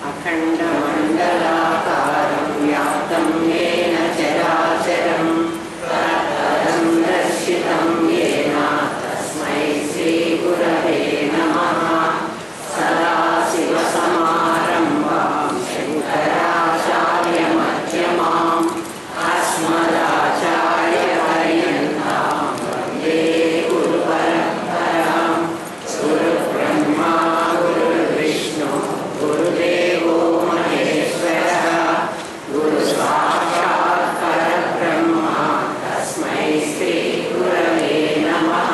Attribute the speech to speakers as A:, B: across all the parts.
A: अखण्डमण्डलाकारं व्याप्तं येन चराचरं तत्पदं दर्शितं येन तस्मै श्रीगुरवे नमः। सदाशिवसमारम्भां शङ्कराचार्यमध्यमाम् अस्मदाचार्यपर्यन्तां वन्दे गुरुपरम्परां। गुरुब्रह्मा गुरुर्विष्णु गुरुदेवो महेश्वरः गुरुसाक्षात् परब्रह्म तस्मै श्रीगुरवे नमः।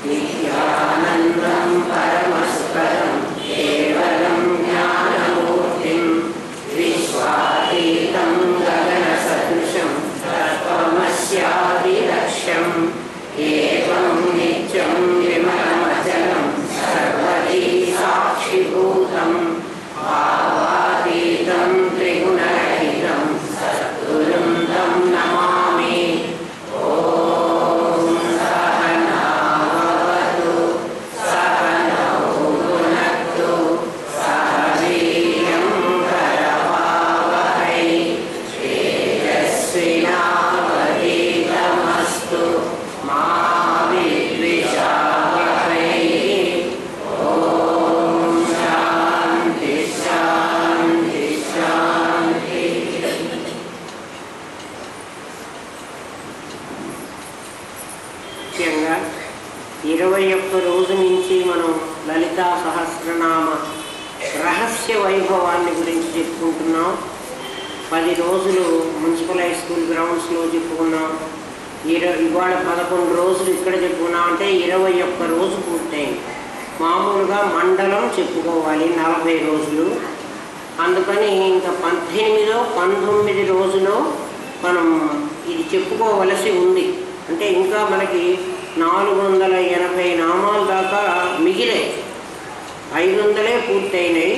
A: नित्यानन्दं परमस्पदं केवलं ज्ञानमूर्तिं विश्वातीतं गगनसदृशं तत्त्वमस्यादिलक्ष्यम् एवं नित्यं विमलमचलं सर्वदी साक्षिभूतं भावातीतं त्रिगुणरहितं सद्गुरुं तं नमामि। ॐ सहनावतु सहनौ भुनक्तु सह वीर्यं करवावहै तेजस्विनावधीतमस्तु मा विद्विषावहै। ॐ शान्ति शान्ति शान्ति। ముఖ్యంగా 21 రోజు నుంచి మనం లలితా సహస్రనామ రహస్య వైభవాన్ని గురించి చెప్పుకుంటున్నాం. 10 రోజులు మున్సిపల్ హై స్కూల్ గ్రౌండ్స్లో చెప్పుకున్నాం. ఇవాళ 11 రోజులు ఇక్కడ చెప్పుకున్నాం. అంటే 21 రోజు పూర్తయింది. మామూలుగా మండలం చెప్పుకోవాలి 40 రోజులు. అందుకని ఇంకా 18, 19 రోజులు మనం ఇది చెప్పుకోవలసి ఉంది. అంటే ఇంకా మనకి 480 నామాలు దాకా మిగిలాయి. 500 పూర్తయినాయి.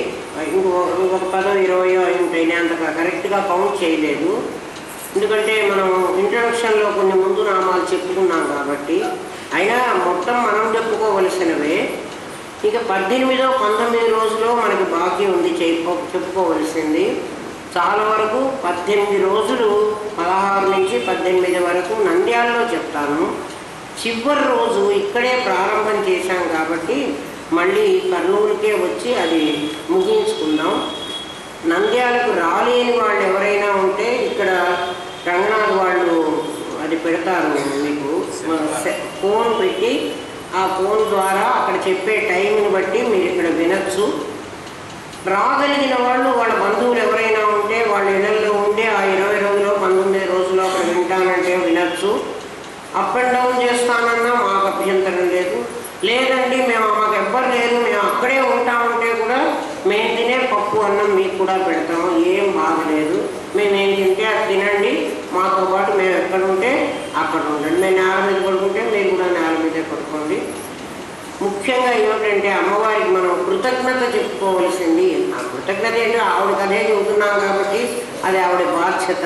A: ఇంకొక 10-20 ఉంటాయి. అంత కరెక్ట్గా కౌంట్ చేయలేదు. ఎందుకంటే మనం ఇంట్రడక్షన్లో కొన్ని ముందు నామాలు చెప్పుకున్నాం కాబట్టి. అయినా మొత్తం మనం చెప్పుకోవలసినవే. ఇక 18, 19 రోజుల్లో మనకి బాకీ ఉంది చెప్పుకోవలసింది. చాలా వరకు 18 రోజులు 16 నుంచి 18 వరకు నంద్యాలలో చెప్తాను. చివరి రోజు ఇక్కడే ప్రారంభం చేశాం కాబట్టి మళ్ళీ కర్నూలుకే వచ్చి అది ముగించుకుందాం. నంద్యాలకు రాలేని వాళ్ళు ఎవరైనా ఉంటే ఇక్కడ రంగనాథ్ వాళ్ళు అది పెడతారు. మీకు ఫోన్ పెట్టి ఆ ఫోన్ ద్వారా అక్కడ చెప్పే టైంని బట్టి మీరు ఇక్కడ వినొచ్చు. రాగలిగిన వాళ్ళు వాళ్ళ బంధువులు ఎవరైనా ఉంటే వాళ్ళ ఇళ్లలో ఉంటే ఆ 20 రోజులు 19 రోజులు అక్కడ వింటానంటే వినొచ్చు. అప్ అండ్ డౌన్ చేస్తానన్నా మాకు అభ్యంతరం లేదు. లేదండి మాకు ఎవ్వరు లేదు, మేము అక్కడే ఉంటామంటే కూడా మేము తినే పప్పు అన్నం మీకు కూడా పెడతాము. ఏం బాగలేదు. మేము ఏం తింటే అది తినండి. మాతో పాటు మేము ఎక్కడ ఉంటే అక్కడ ఉండండి. మేము నేల మీద పడుకుంటే మీరు కూడా నేల మీదే పడుకోండి. ముఖ్యంగా ఏమిటంటే అమ్మవారికి మనం కృతజ్ఞత చెప్పుకోవలసింది. ఆ కృతజ్ఞత ఏంటో ఆవిడకి అదే చెబుతున్నాం కాబట్టి అది ఆవిడ బాధ్యత.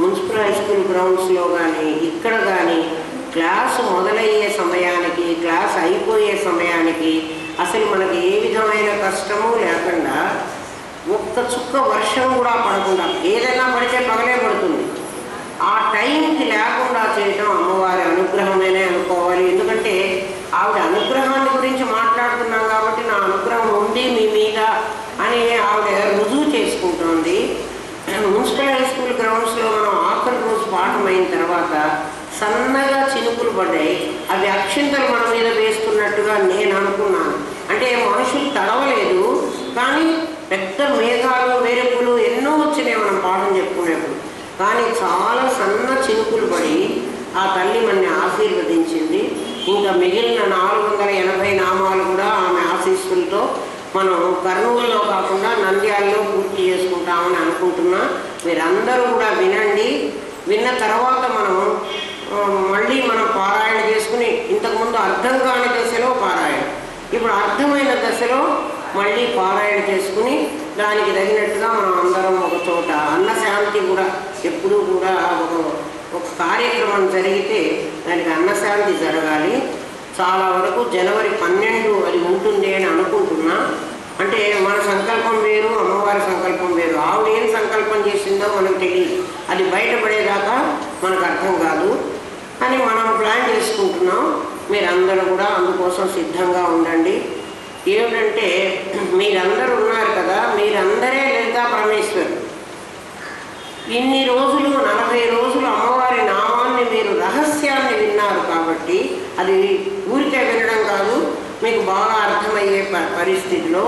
A: మున్సిపల్ హై స్కూల్ గ్రౌండ్స్లో కానీ ఇక్కడ కానీ క్లాసు మొదలయ్యే సమయానికి క్లాస్ అయిపోయే సమయానికి అసలు మనకి ఏ విధమైన కష్టము లేకుండా ఒక్క చుక్క వర్షం కూడా పడకుండా, ఏదైనా పడితే పగలే పడుతుంది, ఆ టైంకి లేకుండా చేయటం అమ్మవారి అనుగ్రహమేనే అనుకోవాలి. ఎందుకంటే ఆవిడ అనుగ్రహాన్ని గురించి మాట్లాడుతున్నాం కాబట్టి నా అనుగ్రహం ఉంది మీ మీద అని ఆవిడ రుజువు చేసుకుంటోంది. మున్సిపల్ హై స్కూల్ గ్రౌండ్స్లో మనం ఆఖరి రోజు పాఠం అయిన తర్వాత సన్నగా చినుకులు పడ్డాయి. అవి అక్షింతలు మన మీద వేస్తున్నట్టుగా నేను అనుకున్నాను. అంటే మనుషులు తడవలేదు, కానీ పెద్ద మేఘాలు మెరుపులు ఎన్నో వచ్చినాయి మనం పాఠం చెప్పుకునేప్పుడు. కానీ చాలా సన్న చినుకులు పడి ఆ తల్లి మనని ఆశీర్వదించింది. ఇంకా మిగిలిన 480 నామాలు కూడా ఆమె ఆశీస్సులతో మనం కర్నూలులో కాకుండా నంద్యాలలో పూర్తి చేసుకుంటామని అనుకుంటున్నా. మీరందరూ కూడా వినండి. విన్న తర్వాత మళ్ళీ మనం పారాయణ చేసుకుని, ఇంతకుముందు అర్థం కాని దశలో పారాయణ, ఇప్పుడు అర్థమైన దశలో మళ్ళీ పారాయణ చేసుకుని దానికి తగినట్టుగా మనం అందరం ఒక చోట అన్నశాంతి కూడా ఎప్పుడూ కూడా ఒక కార్యక్రమం జరిగితే దానికి అన్నశాంతి జరగాలి. చాలా వరకు జనవరి 12 అది ఉంటుంది అని అనుకుంటున్నా. అంటే మన సంకల్పం వేరు, అమ్మవారి సంకల్పం వేరు. ఆవిడ ఏం సంకల్పం చేసిందో మనకు తెలియదు, అది బయటపడేదాకా మనకు అర్థం కాదు అని మనం ప్లాన్ చేసుకుంటున్నాం. మీరందరూ కూడా అందుకోసం సిద్ధంగా ఉండండి. ఏమిటంటే మీరందరూ ఉన్నారు కదా, మీరందరే లలితా పరమేశ్వరు. ఇన్ని రోజులు 40 రోజులు అమ్మవారి నామాన్ని మీరు రహస్యాన్ని విన్నారు కాబట్టి అది ఊరికే వినడం కాదు, మీకు బాగా అర్థమయ్యే పరిస్థితిలో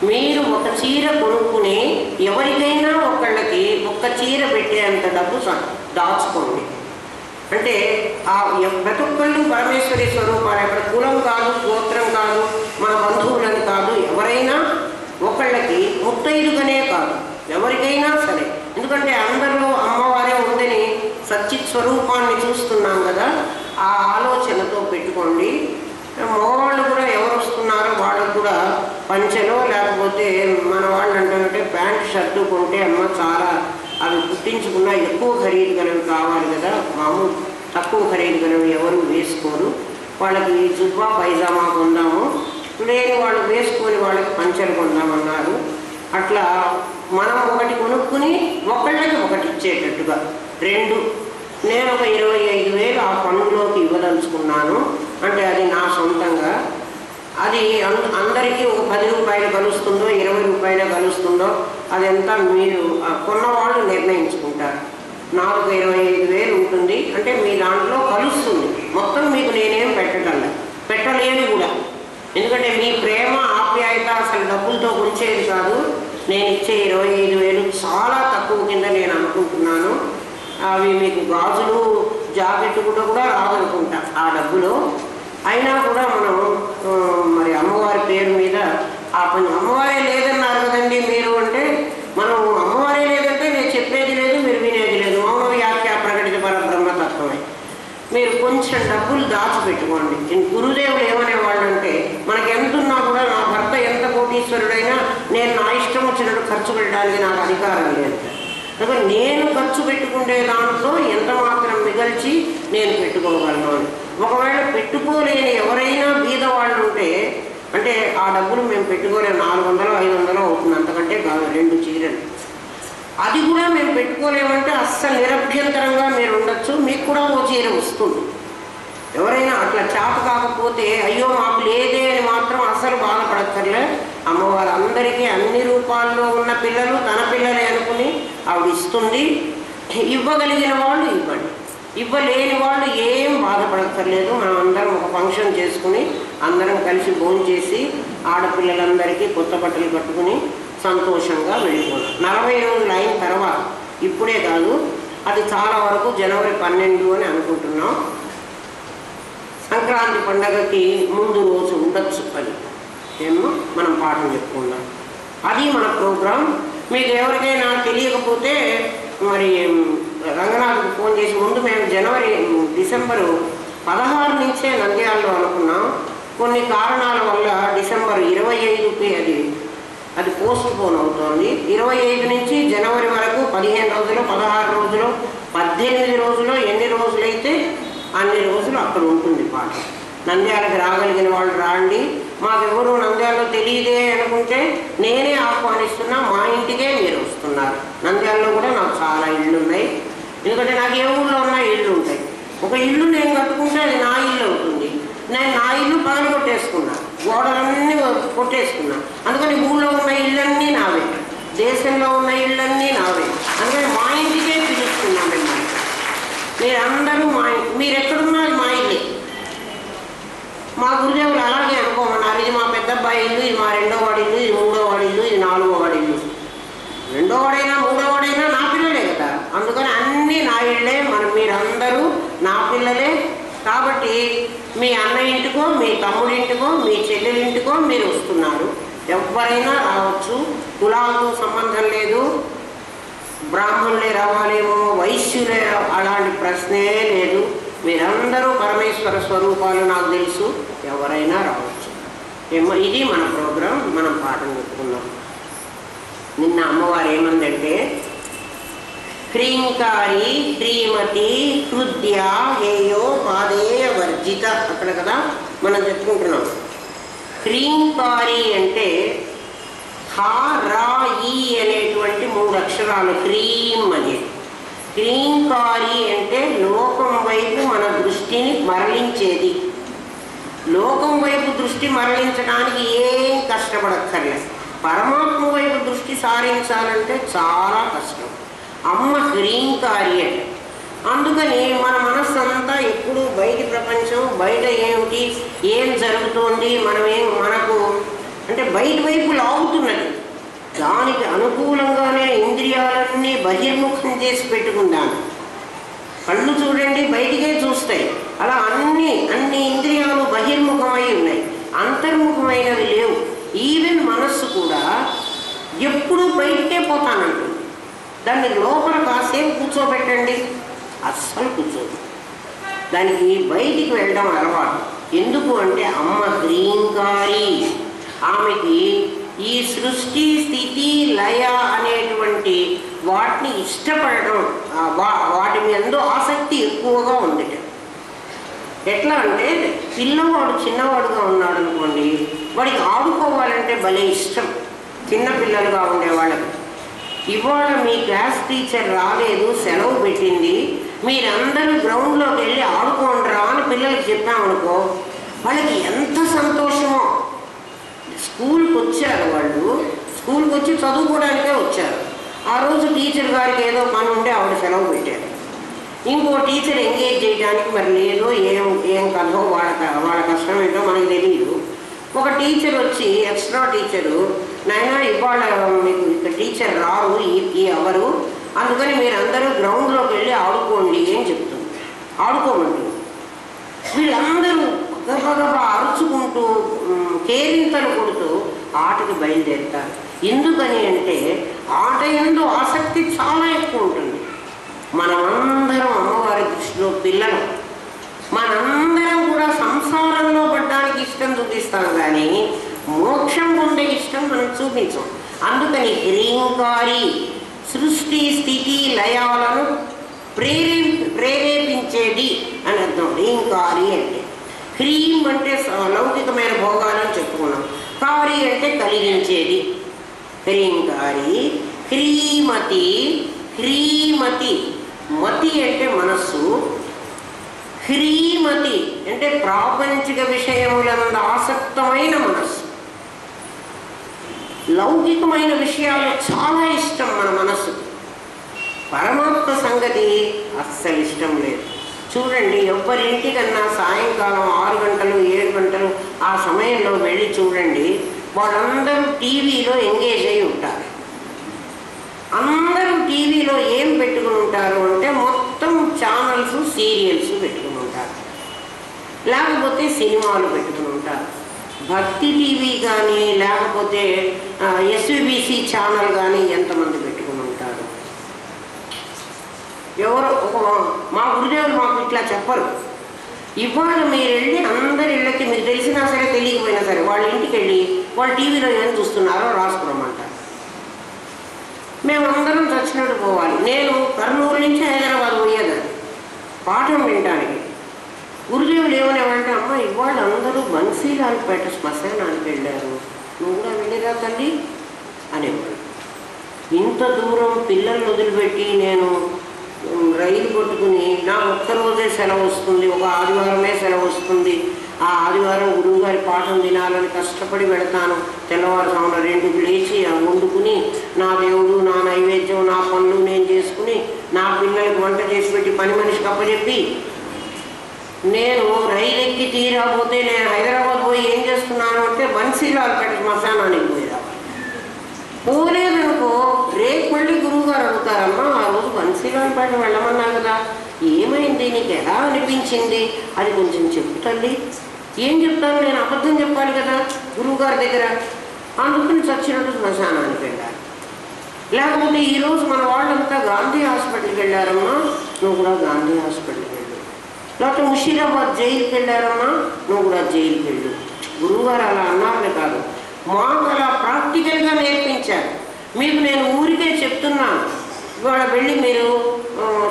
A: మీరు ఒక చీర కొనుక్కుని ఎవరికైనా ఒకళ్ళకి ఒక్క చీర పెట్టేంత డబ్బు దాచుకోండి. అంటే ప్రతి ఒక్కళ్ళు పరమేశ్వరి స్వరూపాలు, అక్కడ కులం కాదు, గోత్రం కాదు, మన బంధువులని కాదు, ఎవరైనా ఒకళ్ళకి ముత్తైదుగానే కాదు, ఎవరికైనా సరే. ఎందుకంటే అందరిలో అమ్మవారే ఉందని సచ్చిత్ స్వరూపాన్ని చూస్తున్నాం కదా, ఆ ఆలోచనతో పెట్టుకోండి. మగవాళ్ళు కూడా ఎవరు వస్తున్నారో వాళ్ళకు కూడా పంచెలో లేకపోతే మన వాళ్ళు అంటే ప్యాంట్ షర్టు కొంటే అమ్మ చాలా అవి కుట్టించుకున్నా ఎక్కువ ఖరీదు గలవి కావాలి కదా, మామూలు తక్కువ ఖరీదు గలవి ఎవరు వేసుకోరు. వాళ్ళకి జుబ్బా పైజామా కొందాము, లేని వాళ్ళు వేసుకొని వాళ్ళకి పంచెలు కొందామన్నారు. అట్లా మనం ఒకటి కొనుక్కుని ఒకళ్ళకి ఒకటి ఇచ్చేటట్టుగా 2 నేను ఒక 25,000 ఆ పన్నులోకి ఇవ్వదలుచుకున్నాను. అంటే అది నా సొంతంగా, అది అందరికీ ఒక 10 రూపాయలు కలుస్తుందో 20 రూపాయలు కలుస్తుందో అదంతా మీరు కొన్నవాళ్ళు నిర్ణయించుకుంటారు. నాకు 25,000 ఉంటుంది అంటే మీ దాంట్లో కలుస్తుంది. మొత్తం మీకు నేనేం పెట్టలేను కూడా, ఎందుకంటే మీ ప్రేమ ఆప్యాయత అసలు డబ్బులతో ఉంచేది కాదు. నేను ఇచ్చే 25,000 చాలా తక్కువ కింద నేను అనుకుంటున్నాను. అవి మీకు గాజులు జాకెట్ కూడా రాదనుకుంటా ఆ డబ్బులో. అయినా కూడా మనం మరి అమ్మవారి పేరు మీద ఆ పని, అమ్మవారే లేదన్నారు కదండి మీరు అంటే, మనం అమ్మవారే లేదంటే నేను చెప్పేది లేదు, మీరు వినేది లేదు. మౌన వ్యాఖ్య ప్రకటిత పరబ్రహ్మతత్వమే. మీరు కొంచెం డబ్బులు దాచిపెట్టుకోండి. గురుదేవులు ఏమనేవాళ్ళు అంటే, మనకి ఎంతున్నా కూడా నా భర్త ఎంత కోటీశ్వరుడైనా నేను నా ఇష్టం వచ్చినట్టు ఖర్చు పెట్టడానికి నాకు అధికారం లేదు. అందుకని నేను ఖర్చు పెట్టుకునే దాంట్లో ఎంత మాత్రం మిగల్చి నేను పెట్టుకోగలను అని. ఒకవేళ పెట్టుకోలేని ఎవరైనా బీద వాళ్ళు ఉంటే అంటే ఆ డబ్బులు మేము పెట్టుకోలేము, 400-500 అవుతుంది, అంతకంటే కాదు 2 చీరలు. అది కూడా మేము పెట్టుకోలేమంటే అస్సలు నిరభ్యంతరంగా మీరు ఉండొచ్చు, మీకు కూడా ఓ చీర వస్తుంది. ఎవరైనా అట్లా చేత కాకపోతే అయ్యో మాకు లేదే అని మాత్రం అస్సలు బాధపడక్కర్లే. అమ్మవారు అందరికీ అన్ని రూపాల్లో ఉన్న పిల్లలు తన పిల్లలే అనుకుని ఆవిడ ఇస్తుంది. ఇవ్వగలిగిన వాళ్ళు ఇవ్వండి, ఇవ్వలేని వాళ్ళు ఏం బాధపడక్కర్లేదు. మనం అందరం ఒక ఫంక్షన్ చేసుకుని అందరం కలిసి భోంచేసి ఆడపిల్లలందరికీ కొత్త బట్టలు కట్టుకుని సంతోషంగా వెళ్ళిపోతాం. 40 రోజులు అయిన తర్వాత, ఇప్పుడే కాదు, అది చాలా వరకు జనవరి 12 అని అనుకుంటున్నాం. సంక్రాంతి పండగకి ముందు రోజు ఉండొచ్చు, అది ఏమో మనం పాఠం చెప్పుకుందాం. అది మన ప్రోగ్రాం. మీకు ఎవరికైనా తెలియకపోతే మరి రంగనాథ్కి ఫోన్ చేసి, ముందు మేము డిసెంబరు 16 నుంచే నంద్యాలలో అనుకున్నాం. కొన్ని కారణాల వల్ల డిసెంబర్ 25కి అది పోస్ట్ పోన్ అవుతోంది. 25 నుంచి జనవరి వరకు 15 రోజులు, 16 రోజులు, 18 రోజులు, ఎన్ని రోజులైతే అన్ని రోజులు అక్కడ ఉంటుంది పాట. నంద్యాలకు రాగలిగిన వాళ్ళు రాండి. మాకెవరు నంద్యాలలో తెలియదే అనుకుంటే నేనే ఆహ్వానిస్తున్నా, మా ఇంటికే మీరు వస్తున్నారు. నంద్యాలలో కూడా నాకు చాలా ఇళ్ళు ఉన్నాయి, ఎందుకంటే నాకు ఏ ఊళ్ళో ఉన్న ఇళ్ళు ఉంటాయి. ఒక ఇల్లు నేను కట్టుకుంటే అది నా ఇల్లు అవుతుంది. నేను నా ఇల్లు పగలు కొట్టేసుకున్నా, గోడలన్నీ కొట్టేసుకున్నా. అందుకని ఊళ్ళో ఉన్న ఇళ్ళన్నీ నావే, దేశంలో ఉన్న ఇళ్ళన్నీ నావే. అందుకని మా ఇంటికే పిలుస్తున్నాం మిమ్మల్ని. మీరందరూ మీరు ఎక్కడున్నా మా ఇల్లే. మా గురుదేవులు అలాగే అనుకోమన్నారు. ఇది మా పెద్దబ్బాయి ఇల్లు, ఇది మా 2వ వాడి ఇల్లు, ఇది 3వ వాడి ఇల్లు, ఇది 4వ వాడి ఇల్లు. 2వ వాడైనా 3వ వాడైనా నా పిల్లలే కదా, అందుకని అన్నీ నా ఇళ్ళే. మీరందరూ నా పిల్లలే. కాబట్టి మీ అన్న ఇంటికో, మీ తమ్ముడింటికో, మీ చెల్లెలింటికో మీరు వస్తున్నారు. ఎవరైనా రావచ్చు, కులాలతో సంబంధం లేదు. బ్రాహ్మణులే రావాలేమో, వైశ్యులే, అలాంటి ప్రశ్నే లేదు. మీరందరూ పరమేశ్వర స్వరూపాలు నాకు తెలుసు, ఎవరైనా రావచ్చు. ఇది మన ప్రోగ్రాం. మనం పాఠం చెప్పుకుందాం. నిన్న అమ్మవారు ఏమందంటే, హ్రీంకారి హ్రీమతి హృద్య హేయో పాదేయ వర్జిత అక్కడ కదా మనం చెప్పుకుంటున్నాం. హ్రీంకారి అంటే హా రా ఈ అనేటువంటి 3 అక్షరాలు హ్రీం అనేది. హ్రీంకారి అంటే లోకం వైపు మన దృష్టిని మరలించేది. లోకం వైపు దృష్టి మరలించడానికి ఏం కష్టపడక్కర్లేదు. పరమాత్మ వైపు దృష్టి సారించాలంటే చాలా కష్టం. అమ్మ హ్రీంకారి అంటే అందుకని మన మనస్సు అంతా ఎప్పుడు బయటి ప్రపంచం, బయట ఏమిటి, ఏం జరుగుతోంది, మనకు అంటే బయట వైపు లాగుతున్నది. దానికి అనుకూలంగానే ఇంద్రియాలన్నీ బహిర్ముఖం చేసి పెట్టుకున్నాను. కళ్ళు చూడండి బయటికే చూస్తాయి, అలా అన్ని ఇంద్రియాలు బహిర్ముఖమై ఉన్నాయి, అంతర్ముఖమైనవి లేవు. ఈవెన్ మనస్సు కూడా ఎప్పుడూ బయటికే పోతానంటుంది. దాన్ని లోపల కాసేపు కూర్చోబెట్టండి, అస్సలు కూర్చోదు. దానికి బయటికి వెళ్ళడం అలవాటు. ఎందుకు అంటే అమ్మ హ్రీంకారి, ఆమెకి ఈ సృష్టి స్థితి లయ అనేటువంటి వాటిని ఇష్టపడడం, వాటి మీద ఆసక్తి ఎక్కువగా ఉంది. ఎట్లా అంటే పిల్లవాడు చిన్నవాడుగా ఉన్నాడు అనుకోండి, వాడికి ఆడుకోవాలంటే భలే ఇష్టం. చిన్నపిల్లలుగా ఉండే వాళ్ళకి ఇవాళ మీ క్లాస్ టీచర్ రాలేదు, సెలవు పెట్టింది, మీరందరూ గ్రౌండ్లోకి వెళ్ళి ఆడుకోండిరా అని పిల్లలకి చెప్పామనుకో, వాళ్ళకి ఎంత సంతోషమో. స్కూల్కి వచ్చారు వాళ్ళు, స్కూల్కి వచ్చి చదువుకోవడానికే వచ్చారు. ఆ రోజు టీచర్ గారికి ఏదో పని ఉంటే ఆవిడ సెలవు పెట్టారు. ఇంకో టీచర్ ఎంగేజ్ చేయడానికి మరి లేదో ఏం కథో వాళ్ళ కష్టం ఏంటో మనకు తెలియదు. ఒక టీచర్ వచ్చి ఎక్స్ట్రా టీచరు, నాయనా ఇవాళ మీకు ఇక్కడ టీచర్ రారు ఈ అవరు, అందుకని మీరు అందరూ గ్రౌండ్లోకి వెళ్ళి ఆడుకోండి అని చెప్తుంది. ఆడుకోమంటుంది. వీళ్ళందరూ గబగబా అరుచుకుంటూ కేరింతలు కొడుతూ ఆటకి బయలుదేరుతారు. ఎందుకని అంటే ఆట యందు ఆసక్తి చాలా ఎక్కువ ఉంటుంది. మనమందరం అమ్మవారి దృష్టిలో పిల్లలు, మనందరం కూడా సంసారంలో పడ్డానికి ఇష్టం చూపిస్తాం, కానీ మోక్షం పొందే ఇష్టం మనం చూపించాం. అందుకని హ్రీంకారి సృష్టి స్థితి లయాలను ప్రేరేపించేది అని అర్థం. హ్రీంకారి అంటే హ్రీం అంటే లౌకికమైన భోగాలను చెప్పుకున్నాం, కారి అంటే కలిగించేది. హ్రీంకారి హ్రీమతి, హ్రీమతి మతి అంటే మనస్సు, హ్రీమతి అంటే ప్రాపంచిక విషయములందు ఆసక్తమైన మనస్సు. లౌకికమైన విషయాలు చాలా ఇష్టం మన మనస్సు, పరమాత్మ సంగతి అస్సలు ఇష్టం లేదు. చూడండి, ఎవరింటికన్నా సాయంకాలం 6 గంటలు 7 గంటలు ఆ సమయంలో వెళ్ళి చూడండి, వాళ్ళందరూ టీవీలో ఎంగేజ్ అయి ఉంటారు. అందరూ టీవీలో ఏం పెట్టుకుని ఉంటారు అంటే మొత్తం ఛానల్స్ సీరియల్స్ పెట్టుకుని ఉంటారు, లేకపోతే సినిమాలు పెట్టుకుని ఉంటారు. భక్తి టీవీ కానీ లేకపోతే ఎస్విబిసి ఛానల్ కానీ ఎంతమంది పెట్టుకుని ఉంటారు. ఎవరో మా గురుదేవులు మాకు ఇట్లా చెప్పరు. ఇవాళ మీరు వెళ్ళి అందరి ఇళ్ళకి, మీకు తెలిసినా సరే తెలియకపోయినా సరే వాళ్ళ ఇంటికి వెళ్ళి వాళ్ళు టీవీలో ఏం చూస్తున్నారో రాసుకురమ్మంటారు. మేమందరం చచ్చినట్టు పోవాలి. నేను కర్నూలు నుంచి హైదరాబాద్ పోయేదాన్ని పాఠం వినడానికి. గురుదేవులు ఏమనేవాళ్ళంటే, అమ్మ ఇవాళ అందరూ బన్సీలాల్పేట శ్మశానానికి వెళ్ళారు, నువ్వు కూడా వెళ్ళిరా తల్లి అనేవాళ్ళు. ఇంత దూరం పిల్లల్ని వదిలిపెట్టి నేను రైలు కొట్టుకుని, నా ఒక్కరోజే సెలవు వస్తుంది, ఒక ఆదివారమే సెలవు వస్తుంది, ఆ ఆదివారం గురువుగారి పాఠం తినాలని కష్టపడి పెడతాను. తెల్లవారుజామున 2కి లేచి వండుకుని నా దేవుడు, నా నైవేద్యం, నా పనులు నేను చేసుకుని నా పిల్లలకి వంట చేసి పెట్టి పని మనిషికి అప్పచెప్పి నేను రైలు ఎక్కి తీరాపోతే నేను హైదరాబాద్ పోయి ఏం చేస్తున్నాను అంటే బన్సీలాల్పేట శ్మశానానికి పోయిరా. పోలేదనుకో రేపు మళ్ళీ గురువుగారు అడుగుతారమ్మా, ఆ రోజు బన్సీలాల్పేట వెళ్ళమన్నా కదా, ఏమైంది, నీకు ఎలా అనిపించింది, అది కొంచెం చెప్పు తల్లి. ఏం చెప్తాను, నేను అబద్ధం చెప్పాలి కదా గురువుగారి దగ్గర, అందుకని చచ్చినట్టు శ్మశానానికి వెళ్ళాలి. లేకపోతే ఈరోజు మన వాళ్ళంతా గాంధీ హాస్పిటల్కి వెళ్ళారమ్మా, నువ్వు కూడా గాంధీ హాస్పిటల్కి వెళ్ళు. లేకపోతే ముషీరాబాద్ జైలుకి వెళ్ళారమ్మా, నువ్వు కూడా జైలుకి వెళ్ళు. గురువుగారు అలా అన్నారని కాదు, మాకు అలా ప్రాక్టికల్గా నేర్పించారు. మీకు నేను ఊరికే చెప్తున్నాను, ఇవాళ వెళ్ళి మీరు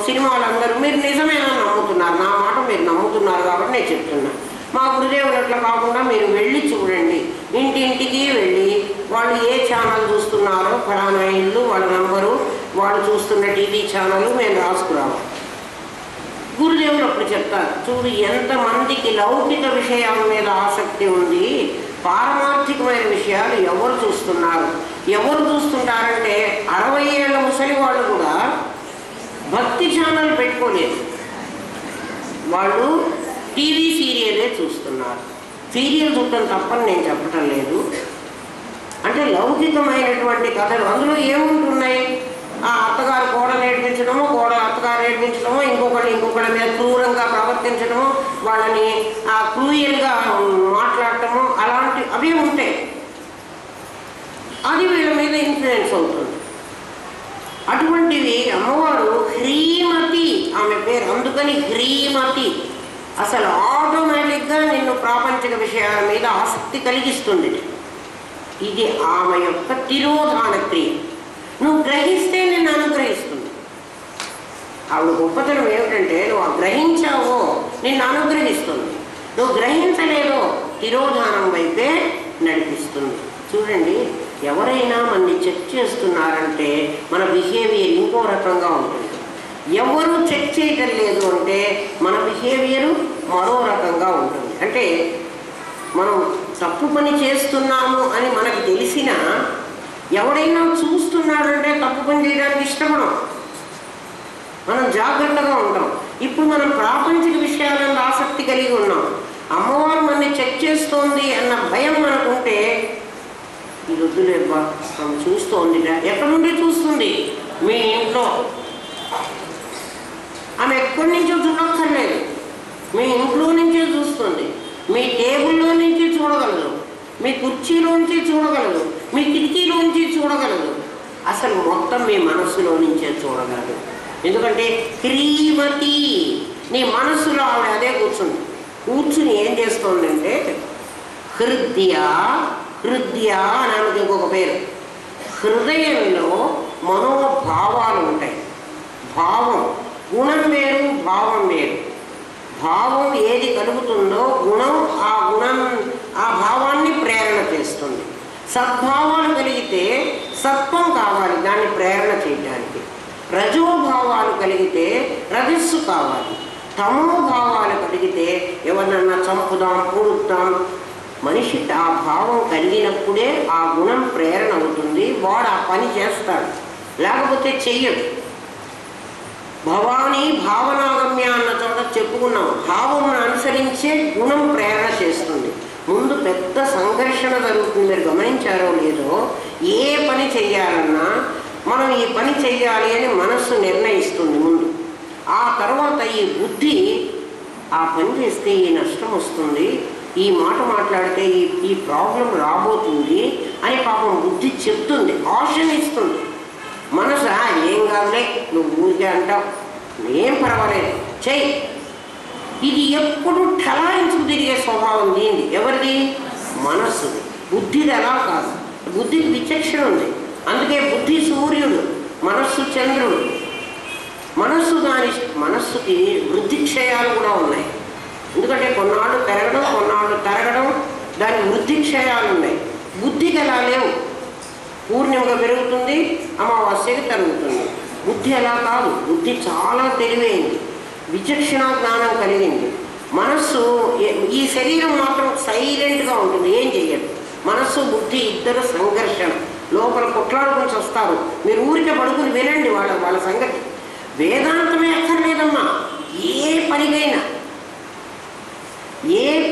A: సినిమాలందరూ మీరు నిజమేనా నమ్ముతున్నారు, నా మాట మీరు నమ్ముతున్నారు కాబట్టి నేను చెప్తున్నా. మా గురుదేవులు అట్లా కాకుండా మీరు వెళ్ళి చూడండి, ఇంటింటికి వెళ్ళి వాళ్ళు ఏ ఛానల్ చూస్తున్నారో ఫలానా ఇల్లు వాళ్ళ నంబరు వాళ్ళు చూస్తున్న టీవీ ఛానల్ మేము రాసుకురాము. గురుదేవులు అప్పుడు చెప్తారు, చూడు ఎంతమందికి లౌకిక విషయాల మీద ఆసక్తి ఉంది, పారమార్థికమైన విషయాలు ఎవరు చూస్తున్నారు, ఎవరు చూస్తుంటారంటే 60 ఏళ్ల ముసలి వాళ్ళు కూడా భక్తి ఛానల్ పెట్టుకోలేదు, వాళ్ళు టీవీ సీరియలే చూస్తున్నారు. సీరియల్ చూడటం తప్పని నేను చెప్పటం లేదు, అంటే లౌకికమైనటువంటి కథలు అందులో ఏముంటున్నాయి, ఆ అత్తగారు కోడలు ఏడిపించడమో, కోడలు అత్తగారు ఏడిపించడమో, ఇంకొకళ్ళ మీద క్రూరంగా ప్రవర్తించడమో, వాళ్ళని క్రూయల్గా మాట్లాడటము, అలాంటి అవే ఉంటాయి. అది వీళ్ళ మీద ఇన్ఫ్లుయెన్స్ అవుతుంది. అటువంటివి అమ్మవారు హ్రీమతి ఆమె పేరు, అందుకని హ్రీమతి. అసలు ఆటోమేటిక్గా నిన్ను ప్రాపంచిక విషయాల మీద ఆసక్తి కలిగిస్తుంది. ఇది ఆమె యొక్క తిరోధాన క్రియ. నువ్వు గ్రహిస్తే నిన్ను అనుగ్రహిస్తుంది. ఆవిడ గొప్పతనం ఏమిటంటే నువ్వు గ్రహించావో నిన్ను అనుగ్రహిస్తుంది, నువ్వు గ్రహించలేదో తిరోధానం వైపే నడిపిస్తుంది. చూడండి, ఎవరైనా మనని చెక్ చేస్తున్నారంటే మన బిహేవియర్ ఇంకో రకంగా ఉంటుంది. ఎవరు చెక్ చేయటం లేదు అంటే మన బిహేవియరు మరో రకంగా ఉంటుంది. అంటే మనం తప్పు పని చేస్తున్నాము అని మనకు తెలిసినా ఎవడైనా చూస్తున్నాడంటే తప్పు పని చేయడానికి ఇష్టపడం, మనం జాగ్రత్తగా ఉంటాం. ఇప్పుడు మనం ప్రాపంచిక విషయాలను ఆసక్తి కలిగి ఉన్నాం, అమ్మవారు మనని చెక్ చేస్తోంది అన్న భయం మనకుంటే ఇది వద్దులేబ్బా మనం చూస్తోంది. ఎక్కడి నుండి చూస్తుంది? మీ ఇంట్లో. ఆమె ఎక్కడి నుంచో చూడక్కర్లేదు, మీ ఇంట్లో నుంచే చూస్తుంది. మీ టేబుల్లో నుంచి చూడగలదు, మీ కుర్చీలోంచి చూడగలదు, మీ కిటికీలోంచి చూడగలదు, అసలు మొత్తం మీ మనస్సులో నుంచే చూడగలదు. ఎందుకంటే హ్రీమతి, నీ మనస్సులో ఆవిడ అదే కూర్చుని ఏం చేస్తోందంటే హృదయ అని ఆమెకి ఇంకొక పేరు. హృదయంలో మనోభావాలు ఉంటాయి. భావం, గుణం వేరు, భావం వేరు. భావం ఏది కలుగుతుందో గుణం ఆ భావాన్ని ప్రేరణ చేస్తుంది. సద్భావాలు కలిగితే సత్వం కావాలి దాన్ని ప్రేరణ చేయడానికి, రజోభావాలు కలిగితే రజస్సు కావాలి, తమోభావాలు కలిగితే ఎవరినన్నా చంపుదాం, పూడుద్దాం. మనిషి ఆ భావం కలిగినప్పుడే ఆ గుణం ప్రేరణ అవుతుంది, వాడు ఆ పని చేస్తాడు, లేకపోతే చెయ్యడు. భవానీ భావనాగమ్య అన్న చోట చెప్పుకున్నాం, భావమును అనుసరించే గుణం ప్రేరణ చేస్తుంది. ముందు పెద్ద సంఘర్షణ జరుగుతుంది, మీరు గమనించారో లేదో. ఏ పని చెయ్యాలన్నా మనం ఈ పని చెయ్యాలి అని మనస్సు నిర్ణయిస్తుంది ముందు. ఆ తర్వాత ఈ బుద్ధి ఆ పని చేస్తే ఈ నష్టం వస్తుంది, ఈ మాట మాట్లాడితే ఈ ప్రాబ్లం రాబోతుంది అని పాపం బుద్ధి చెప్తుంది, ఆప్షన్ ఇస్తుంది. మనసు ఏం కాదులే, నువ్వు ఊరికే అంటావు, ఏం పర్వాలేదు చెయ్యి. ఇది ఎప్పుడు ఠలాయించుకు తిరిగే స్వభావం దీనిది. ఎవరిది? మనస్సుది. బుద్ధిది అలా కాదు, బుద్ధికి విచక్షణ ఉంది. అందుకే బుద్ధి సూర్యుడు, మనస్సు చంద్రుడు. మనస్సుకి వృద్ధి క్షయాలు కూడా ఉన్నాయి. ఎందుకంటే కొన్నాళ్ళు పెరగడం, కొన్నాళ్ళు తరగడం, దాని వృద్ధి క్షయాలు ఉన్నాయి. బుద్ధికి అలా లేవు. పూర్ణిమగా పెరుగుతుంది, అమావాస్యకి తరుగుతుంది. బుద్ధి అలా కాదు, బుద్ధి చాలా తెలివైంది, విచక్షణ జ్ఞానం కలిగింది. మనస్సు ఈ శరీరం మాత్రం సైలెంట్గా ఉంటుంది, ఏం చెయ్యదు. మనస్సు బుద్ధి ఇద్దరు సంఘర్షణ, లోపల కొట్లాడుకుని వస్తారు. మీరు ఊరికే పడుకుని వినండి వాళ్ళ సంగతి. వేదాంతమే అక్కర్లేదమ్మా, ఏ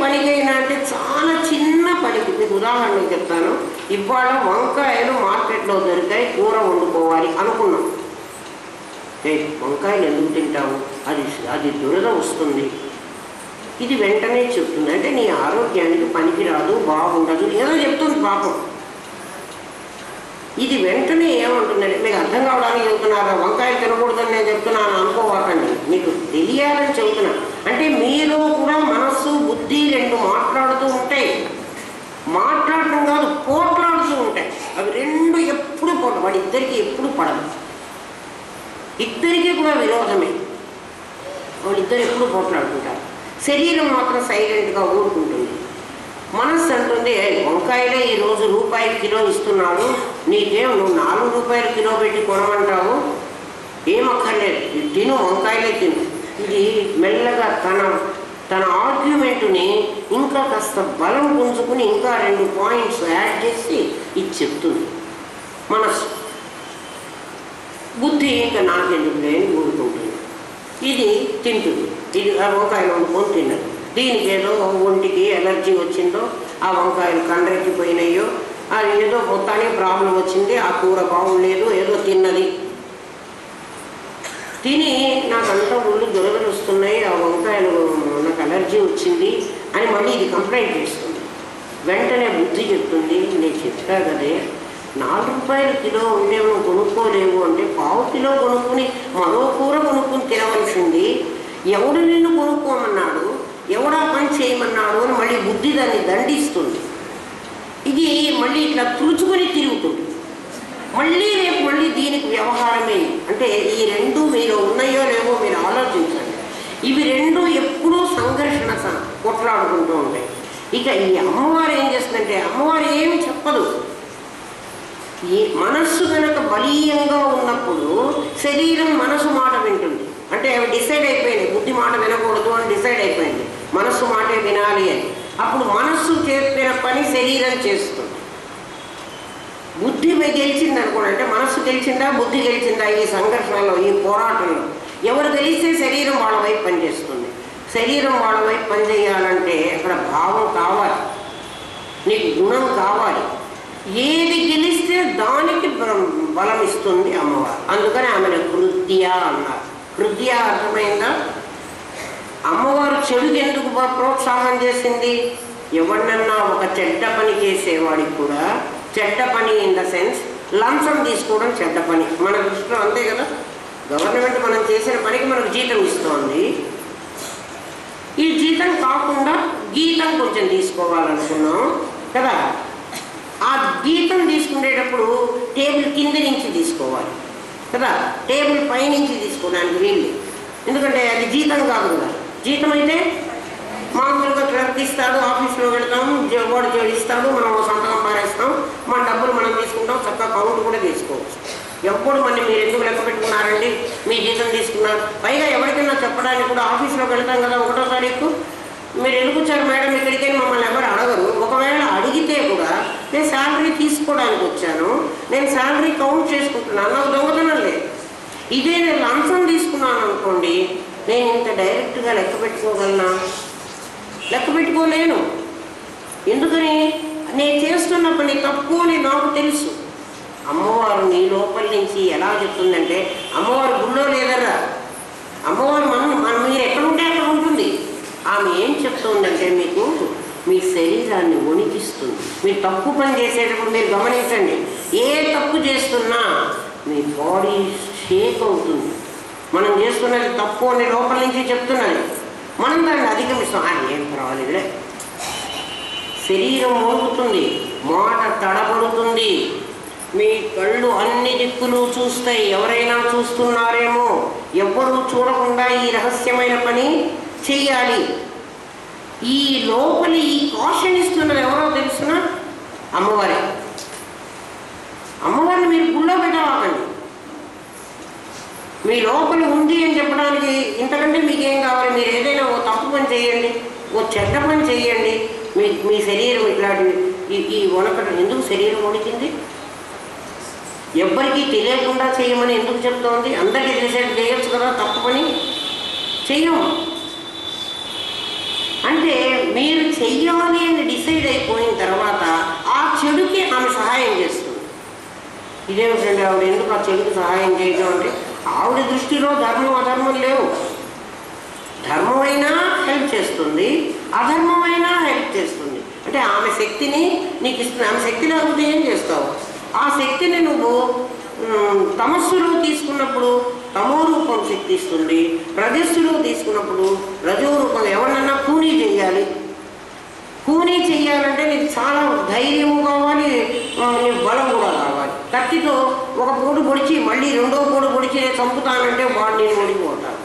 A: పనికైనా అంటే చాలా చిన్న పనికి. మీకు ఉదాహరణ చెప్తాను. ఇవాళ వంకాయలు మార్కెట్లో దొరికాయి, కూర వండుకోవాలి అనుకున్నాం. వంకాయలు ఎందుకు తింటావు, అది దురద వస్తుంది, ఇది వెంటనే చెప్తుంది. అంటే నీ ఆరోగ్యానికి పనికిరాదు, బాగుండదు, ఏదో చెప్తుంది పాపం. ఇది వెంటనే ఏమంటుందంటే, మీకు అర్థం కావడానికి చెబుతున్నారా, వంకాయలు తినకూడదని నేను చెప్తున్నాను అనుకోవాకండి, మీకు తెలియాలని చెబుతున్నా. అంటే మీలో కూడా మనస్సు బుద్ధి రెండు మాట్లాడుతూ ఉంటాయి. మాట్లాడటం కాదు, పోట్లాడుతూ ఉంటాయి. అవి రెండు ఎప్పుడు వాడిద్దరికి ఎప్పుడు పడదు. వాళ్ళిద్దరికీ కూడా విరోధమే. వాళ్ళిద్దరు ఎప్పుడు పోట్లాడుకుంటారు. శరీరం మాత్రం సైలెంట్గా ఊరుకుంటుంది. మనస్సు అంటుంది, వంకాయలే ఈరోజు రూపాయి కిలో ఇస్తున్నాడు, నీకేం నువ్వు 4 రూపాయలు కిలో పెట్టి కొనమంటావు, ఏమక్కర్లేదు, తిను, వంకాయలే తిను. ఇది మెల్లగా తన ఆర్గ్యుమెంట్ని ఇంకా కాస్త బలం పుంజుకుని ఇంకా 2 పాయింట్స్ యాడ్ చేసి ఇది చెప్తుంది మనస్సు. బుద్ధి ఇంకా నాకెందుకు లేని ఊరుకుంటుంది. ఇది తింటుంది. ఇది ఆ వంకాయలు వండుకొని తిన్నది. దీనికి ఏదో ఒంటికి ఎలర్జీ వచ్చిందో, ఆ వంకాయలు కండ్రెక్కిపోయినాయో, అది ఏదో మొత్తానికి ప్రాబ్లం వచ్చింది, ఆ కూర బాగులేదు, ఏదో తిన్నది. తిని నాకంతా ఒళ్ళు దురదలు వస్తున్నాయి, ఆ వంకాయలు నాకు అలర్జీ వచ్చింది అని మళ్ళీ ఇది కంప్లైంట్ చేస్తుంది. వెంటనే బుద్ధి చెప్తుంది, నేను చెప్పా కదే 4 రూపాయలు కిలో ఉంటే నువ్వు కొనుక్కోలేవు అంటే 1/2 కిలో కొనుక్కుని మరో కూర కొనుక్కుని తినవలసింది, ఎవడు నిన్ను కొనుక్కోమన్నాడు, ఎవడా పని చేయమన్నాడు అని మళ్ళీ బుద్ధి దాన్ని దండిస్తుంది. ఇది మళ్ళీ ఇట్లా తుడుచుకొని తిరుగుతుంది. మళ్ళీ రేపు మళ్ళీ దీనికి వ్యవహారమే. అంటే ఈ 2 మీలో ఉన్నాయో లేవో మీరు ఆలోచించండి. ఇవి 2 ఎప్పుడూ సంఘర్షణ కొట్లాడుకుంటూ ఉంటాయి. ఇక ఈ అమ్మవారు ఏం చేస్తుందంటే, అమ్మవారు ఏమి చెప్పదు. ఈ మనస్సు కనుక బలీయంగా ఉన్నప్పుడు శరీరం మనసు మాట వింటుంది. అంటే అవి డిసైడ్ అయిపోయింది, బుద్ధి మాట వినకూడదు అని డిసైడ్ అయిపోయింది, మనస్సు మాటే వినాలి అని. అప్పుడు మనస్సు చెప్పిన పని శరీరం చేస్తుంది. బుద్ధి గెలిచింది అనుకోండి, అంటే మనస్సు గెలిచిందా బుద్ధి గెలిచిందా ఈ సంఘర్షణలో, ఈ పోరాటంలో ఎవరు గెలిస్తే శరీరం వాళ్ళ వైపు పనిచేస్తుంది. శరీరం వాళ్ళ వైపు పనిచేయాలంటే అక్కడ భావం కావాలి, నీకు గుణం కావాలి. ఏది గెలిస్తే దానికి బలం ఇస్తుంది అమ్మవారు. అందుకని ఆమెను హృద్య అన్నారు. హృద్య అర్థమైందా? అమ్మవారు చెడుకి ఎందుకు ప్రోత్సాహం చేసింది? ఎవరినన్నా ఒక చెడ్డ పని చేసేవాడికి కూడా, చెడ్డ పని ఇన్ ద సెన్స్ లంచం తీసుకోవడం చెడ్డ పని మన దృష్టిలో, అంతే కదా. గవర్నమెంట్ మనం చేసిన పనికి మనకు జీతం ఇస్తోంది. ఈ జీతం కాకుండా గీతం కొంచెం తీసుకోవాలనుకున్నాం కదా. ఆ గీతం తీసుకునేటప్పుడు టేబుల్ కింద నుంచి తీసుకోవాలి కదా, టేబుల్ పై నుంచి తీసుకోవడానికి వీళ్ళు. ఎందుకంటే అది జీతం కాదు కదా. జీతం అయితే మామూలుగా క్లర్క్ ఇస్తాడు, ఆఫీస్లో వెళ్తాం, వాడు ఇస్తాడు, మనం సంతకం పారేస్తాం, మన డబ్బులు మనం తీసుకుంటాం, చక్కగా కౌంట్ కూడా తీసుకోవచ్చు. ఎప్పుడు మళ్ళీ మీరు ఎందుకు లెక్క పెట్టుకున్నారండి, మీ జీతం తీసుకున్నారు, పైగా ఎవరికైనా చెప్పడానికి కూడా ఆఫీస్లోకి వెళ్తాం కదా 1వ తారీఖు, మీరు ఎందుకు వచ్చారు మేడం ఇక్కడికైనా మమ్మల్ని ఎవరు అడగరు. ఒకవేళ అడిగితే కూడా నేను శాలరీ తీసుకోవడానికి వచ్చాను, నేను శాలరీ కౌంట్ చేసుకుంటున్నాను, నాకు దొంగతనం లేదు. ఇదే నేను లంచం తీసుకున్నాను అనుకోండి, నేను ఇంత డైరెక్ట్గా లెక్క పెట్టుకోగలనా? లెక్క పెట్టుకోలేను. ఎందుకని? నేను చేస్తున్న పని తప్పు అని నాకు తెలుసు. అమ్మవారు నీ లోపల నుంచి ఎలా చెప్తుందంటే, అమ్మవారు గుళ్ళో లేదర్రా, అమ్మవారు మీరు ఎక్కడుంటే అక్కడ ఉంటుంది. ఆమె ఏం చెప్తుందంటే, మీకు మీ శరీరాన్ని వణికిస్తుంది. మీరు తప్పు పని చేసేటప్పుడు మీరు గమనించండి, ఏ తప్పు చేస్తున్నా మీ బాడీ షేక్ అవుతుంది. మనం చేస్తున్నది తప్పు అని లోపల నుంచి చెప్తున్నది, మనం దాన్ని అధిగమిస్తాం. ఏం పర్వాలేదులే. శరీరం మోగుతుంది, మాట తడబడుతుంది, మీ కళ్ళు అన్ని దిక్కులు చూస్తాయి. ఎవరైనా చూస్తున్నారేమో, ఎవ్వరూ చూడకుండా ఈ రహస్యమైన పని చెయ్యాలి. ఈ లోపలి ఈ కాషన్ ఇస్తున్నది ఎవరో తెలుసునా? అమ్మవారే. అమ్మవారిని మీరు గుళ్ళో పెట్టవాకండి. మీ లోపల ఉంది అని చెప్పడానికి ఇంతకంటే మీకేం కావాలి? మీరు ఏదైనా ఓ తప్పు పని చేయండి, ఓ చెడ్డ పని చేయండి, మీ శరీరం ఇట్లాంటివి ఈ వణకడం. ఎందుకు శరీరం వణికింది? ఎవ్వరికీ తెలియకుండా చేయమని ఎందుకు చెప్తోంది? అందరికీ తెలిసేది చేయొచ్చు కదా, తప్పు పని చెయ్యం. అంటే మీరు చెయ్యాలి అని డిసైడ్ అయిపోయిన తర్వాత ఆ చెడుకి ఆమె సహాయం చేస్తుంది. ఇదేమిటండి ఆవిడ ఎందుకు ఆ చెడుకి సహాయం చేయడం అంటే, ఆవిడ దృష్టిలో ధర్మం అధర్మం లేవు. ధర్మమైనా హెల్ప్ చేస్తుంది, అధర్మమైనా హెల్ప్ చేస్తుంది. అంటే ఆమె శక్తిని నీకు ఇస్తుంది. ఆమె శక్తి లేకపోతే ఏం చేస్తావు? ఆ శక్తిని నువ్వు తమస్సులో తీసుకున్నప్పుడు తమో రూపం శక్తి ఇస్తుంది, రజస్సులో తీసుకున్నప్పుడు రజో రూపం. ఎవరినన్నా కూనీ చెయ్యాలి. కూనీ చెయ్యాలంటే నీకు చాలా ధైర్యము కావాలి, నీకు బలం కూడా కావాలి. కత్తితో ఒక పోటు పొడిచి మళ్ళీ రెండో పోటు పొడిచి నేను చంపుతానంటే వాడు నేను ఓడిపోతాను.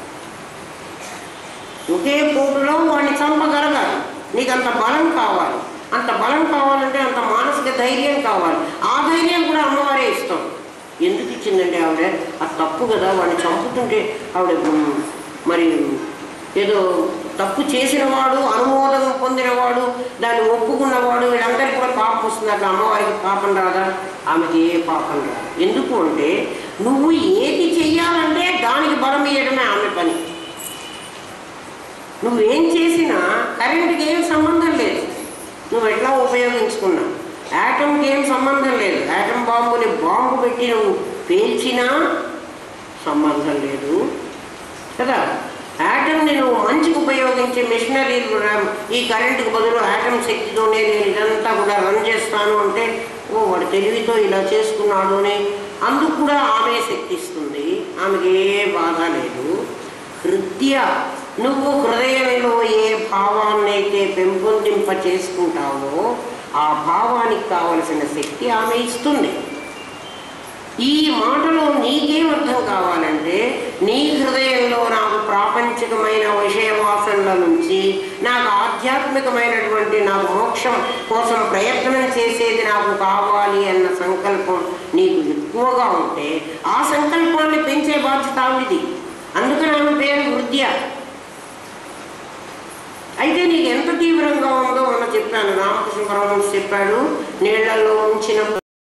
A: ఒకే పోటులో వాడిని చంపగలగాలి. నీకు అంత బలం కావాలి. అంత బలం కావాలంటే అంత మానసిక ధైర్యం కావాలి. ఆ ధైర్యం కూడా అమ్మవారే ఇస్తాం. ఎందుకు ఇచ్చిందంటే ఆవిడ అది తప్పు కదా, వాడిని చంపుతుంటే ఆవిడ మరి ఏదో తప్పు చేసినవాడు, అనుమోదం పొందినవాడు, దాన్ని ఒప్పుకున్నవాడు, వీళ్ళందరికీ కూడా పాపం వస్తుంది. అట్లా అమ్మవారికి పాపం రాదా? ఆమెకి ఏ పాపం రాదు. ఎందుకు అంటే నువ్వు ఏది చెయ్యాలంటే దానికి బలం ఇవ్వడమే ఆమె పని. నువ్వేం చేసినా కరెంటుకి ఏం సంబంధం లేదు, నువ్వు ఎట్లా ఉపయోగించుకున్నా. యాటంకి ఏం సంబంధం లేదు, యాటం బాంబుని బాంబు పెట్టి నువ్వు పేల్చినా సంబంధం లేదు కదా. యాటంని నువ్వు మంచికి ఉపయోగించే మిషనరీలు కూడా ఈ కరెంటుకు బదులు యాటం శక్తితోనే నేను ఇదంతా కూడా రన్ చేస్తాను అంటే ఓ వాడు తెలివితో ఇలా చేసుకున్నాడు అని అందుకు కూడా ఆమె శక్తి ఇస్తుంది. ఆమెకి ఏ బాధ లేదు. హృదయ నువ్వు హృదయంలో ఏ భావాన్నైతే పెంపొందింప చేసుకుంటావో ఆ భావానికి కావలసిన శక్తి ఆమె ఇస్తుంది. ఈ మాటలో నీకేం అర్థం కావాలంటే నీ హృదయంలో నాకు ప్రాపంచికమైన విషయ వాసనల నుంచి నాకు ఆధ్యాత్మికమైనటువంటి నాకు మోక్షం కోసం ప్రయత్నం చేసేది నాకు కావాలి అన్న సంకల్పం నీకు ఎక్కువగా ఉంటే ఆ సంకల్పాన్ని పెంచే బాధ్యత ఆవిడిది. అందుకని ఆమె పేరు హృదయ. అయితే నీకు ఎంత తీవ్రంగా ఉందో మనం చెప్పాను. రామకృష్ణ పరమహంస చెప్పాడు, నీళ్లలో ఉంచిన